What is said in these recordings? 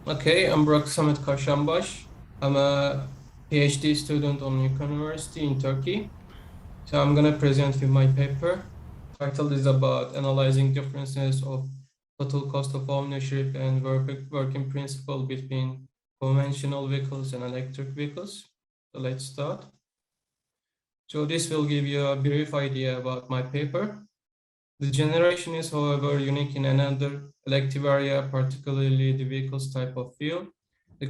Okay, I'm BURAK Samet Karşanbaş. I'm a PhD student on University in Turkey. So I'm going to present you my paper. Title is about analyzing differences of total cost of ownership and working principle between conventional vehicles and electric vehicles. So let's start. So this will give you a brief idea about my paper. The generation is, however, unique in another elective area, particularly the vehicle's type of fuel. The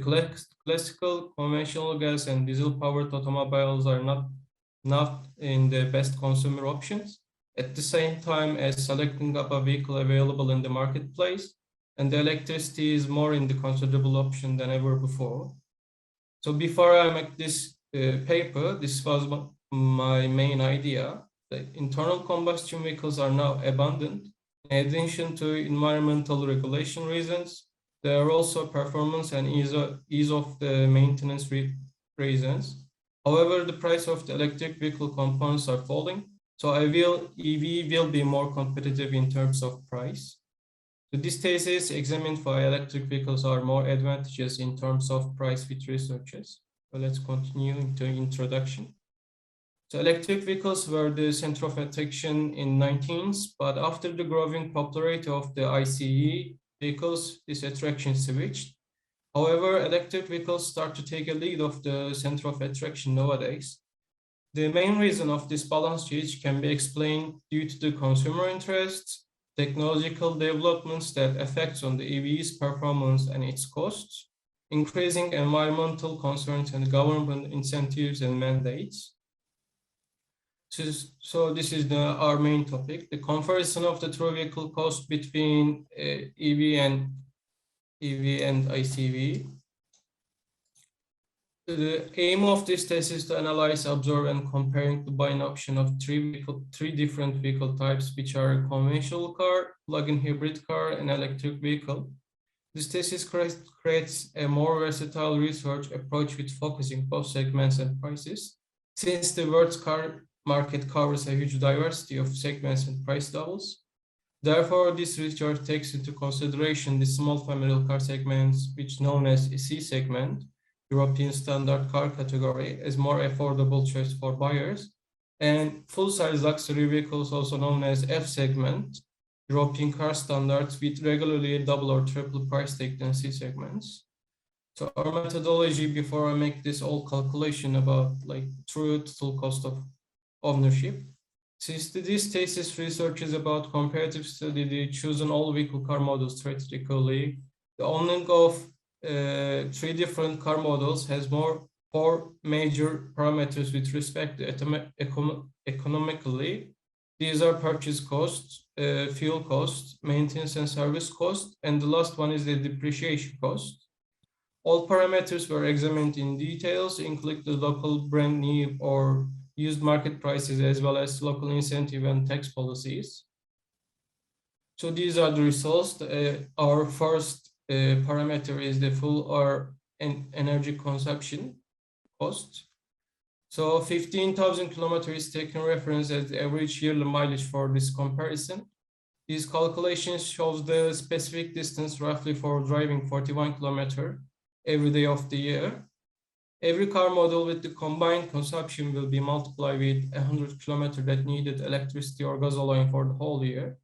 classical conventional gas and diesel-powered automobiles are not in the best consumer options. At the same time as selecting up a vehicle available in the marketplace, and the electricity is more in the considerable option than ever before. So before I make this paper, this was my main idea. The internal combustion vehicles are now abundant. In addition to environmental regulation reasons, there are also performance and ease of the maintenance reasons. However, the price of the electric vehicle components are falling, so EV will be more competitive in terms of price. So this thesis examines why electric vehicles are more advantageous in terms of price with researchers. So let's continue into introduction. So electric vehicles were the center of attraction in 19th, but after the growing popularity of the ICE vehicles, this attraction switched. However, electric vehicles start to take a lead of the center of attraction nowadays. The main reason of this balance change can be explained due to the consumer interests, technological developments that affects on the EV's performance and its costs, increasing environmental concerns and government incentives and mandates. So this is our main topic, the comparison of the true vehicle cost between EV and ICV. The aim of this test is to analyze, observe, and comparing the buying option of three different vehicle types, which are a conventional car, plug-in hybrid car, and electric vehicle. This thesis creates a more versatile research approach with focusing both segments and prices. Since the world's car market covers a huge diversity of segments and price levels, therefore, this research takes into consideration the small family car segments, which known as C segment, European standard car category, as more affordable choice for buyers, and full-size luxury vehicles, also known as F segment, European car standards with regularly double or triple price tag than C segments. So our methodology before I make this whole calculation about like true total cost of ownership. Since this thesis research is about comparative study, the chosen all vehicle car models strategically, the owning of three different car models has four major parameters with respect to economically. These are purchase costs, fuel costs, maintenance and service cost, and the last one is the depreciation cost. All parameters were examined in details, including the local brand new or used market prices, as well as local incentive and tax policies. So these are the results. Our first parameter is the fuel or energy consumption cost. So 15,000 kilometers is taken reference as the average yearly mileage for this comparison. These calculations shows the specific distance roughly for driving 41 kilometers every day of the year. Every car model with the combined consumption will be multiplied with 100 kilometers that needed electricity or gasoline for the whole year.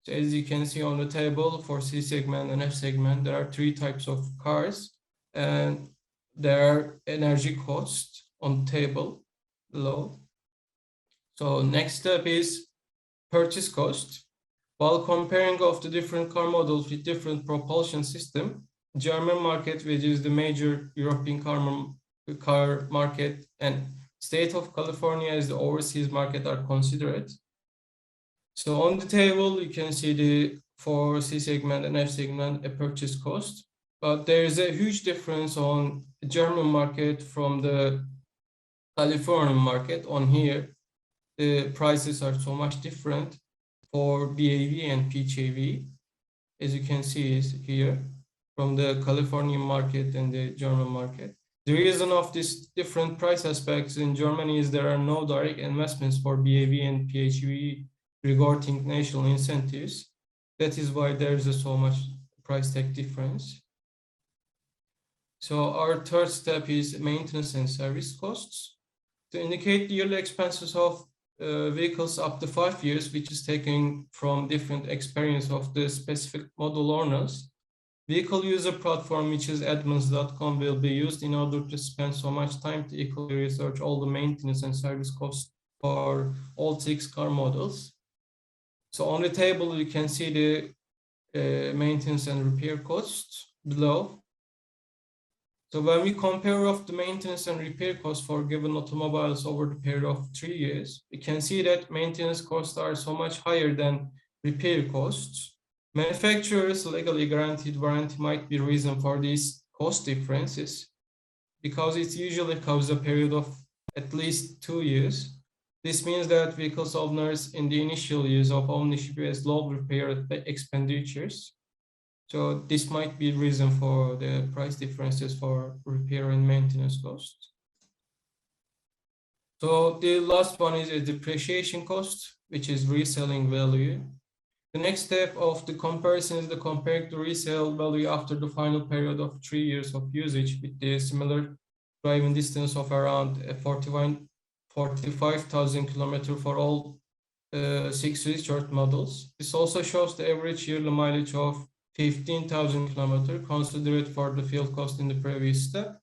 So as you can see on the table for C segment and F segment, there are three types of cars and their energy cost on the table below. So next step is purchase cost. While comparing of the different car models with different propulsion system, German market, which is the major European car market, and state of California as the overseas market are considered. So on the table, you can see for C segment and F segment a purchase cost, but there is a huge difference on the German market from the Californian market. On here, the prices are so much different for BAV and PHAV, as you can see is here from the Californian market and the German market. The reason of this different price aspects in Germany is there are no direct investments for BAV and PHAV regarding national incentives. That is why there is so much price tag difference. So our third step is maintenance and service costs. To indicate the yearly expenses of vehicles up to 5 years, which is taken from different experience of the specific model owners, vehicle user platform, which is admins.com, will be used in order to spend so much time to equally research all the maintenance and service costs for all 6 car models. So on the table, you can see the maintenance and repair costs below. So when we compare of the maintenance and repair costs for given automobiles over the period of 3 years, we can see that maintenance costs are so much higher than repair costs. Manufacturers' legally guaranteed warranty might be the reason for these cost differences, because it usually covers a period of at least 2 years. This means that vehicles owners in the initial years of ownership has low repair expenditures. So this might be the reason for the price differences for repair and maintenance costs. So the last one is a depreciation cost, which is reselling value. The next step of the comparison is the comparing the resale value after the final period of 3 years of usage with the similar driving distance of around 45,000 kilometers for all 6 research models. This also shows the average yearly mileage of 15,000 kilometers considered for the fuel cost in the previous step.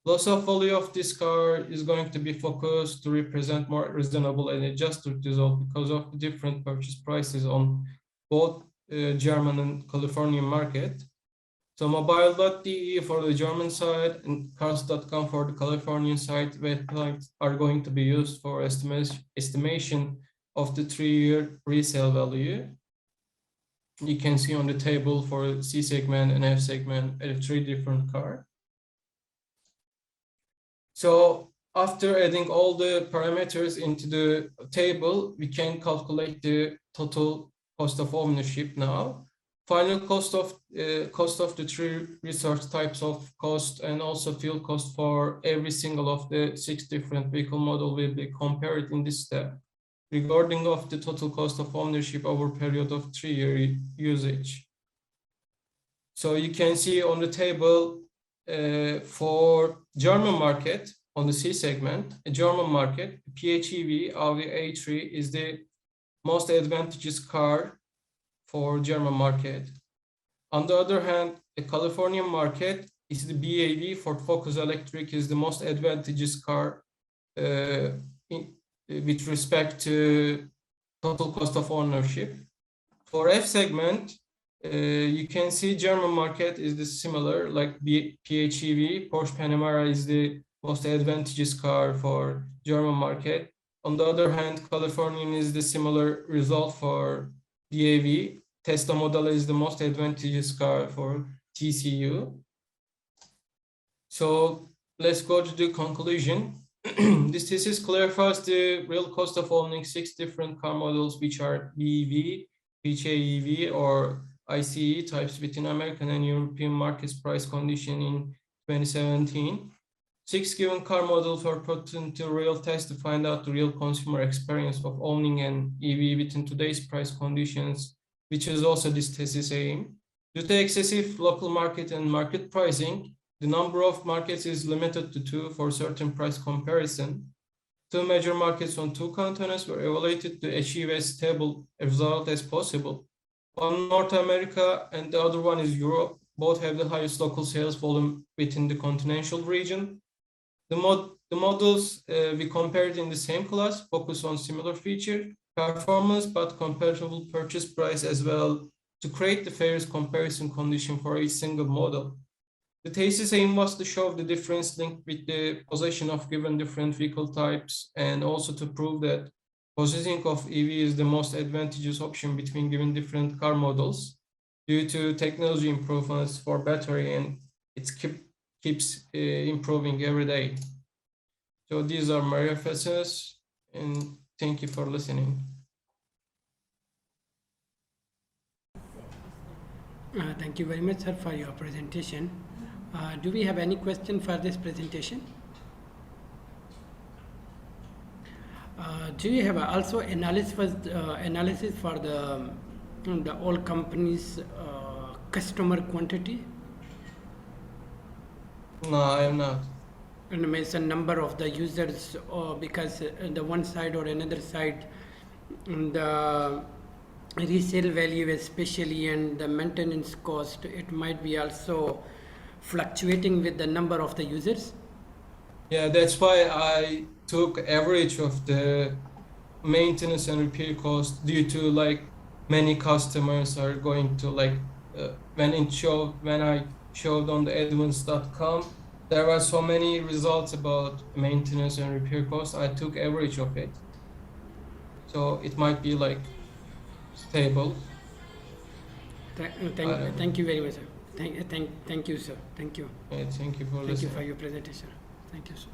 Loss of value of this car is going to be focused to represent more reasonable and adjusted result because of the different purchase prices on both German and Californian market. So mobile.de for the German side and cars.com for the Californian side websites are going to be used for estimation of the 3-year resale value. You can see on the table for C segment and F segment 3 different cars. So after adding all the parameters into the table, we can calculate the total cost of ownership now. Final cost of the 3 research types of cost and also fuel cost for every single of the 6 different vehicle model will be compared in this step regarding of the total cost of ownership over a period of 3-year usage. So you can see on the table for German market on the C segment, a German market, PHEV Audi A3 is the most advantageous car for German market. On the other hand, the Californian market is the BAV Ford Focus Electric is the most advantageous car with respect to total cost of ownership. For F segment, you can see German market is the similar like PHEV. Porsche Panamera is the most advantageous car for German market. On the other hand, Californian is the similar result for BAV. Tesla Model is the most advantageous car for TCU. So let's go to the conclusion. This thesis clarifies the real cost of owning 6 different car models, which are BEV, PHEV, or ICE types within American and European markets price condition in 2017. 6 given car models were put into real test to find out the real consumer experience of owning an EV within today's price conditions, which is also this thesis aim. Due to excessive local market and market pricing, the number of markets is limited to 2 for certain price comparison. 2 major markets on 2 continents were evaluated to achieve as stable a result as possible. One North America and the other one is Europe. Both have the highest local sales volume within the continental region. The models we compared in the same class focus on similar feature, performance, but comparable purchase price as well to create the fairest comparison condition for each single model. The thesis aim was to show the difference linked with the possession of given different vehicle types and also to prove that possessing of EV is the most advantageous option between given different car models due to technology improvements for battery, and it keeps improving every day. So these are my references, and thank you for listening. Thank you very much, sir, for your presentation. Do we have any question for this presentation? Do you have also analysis for the all companies' customer quantity? No, I am not. And mention number of the users, or because the one side or another side, the resale value especially and the maintenance cost, it might be also fluctuating with the number of the users. Yeah, that's why I took average of the maintenance and repair cost due to like many customers are going to like when I showed on the advance.com, there were so many results about maintenance and repair cost. I took average of it. So it might be like stable. I don't know. Thank you very much, sir. Thank you, sir. Thank you. Thank you for Thank you listening. for your presentation. Thank you, sir.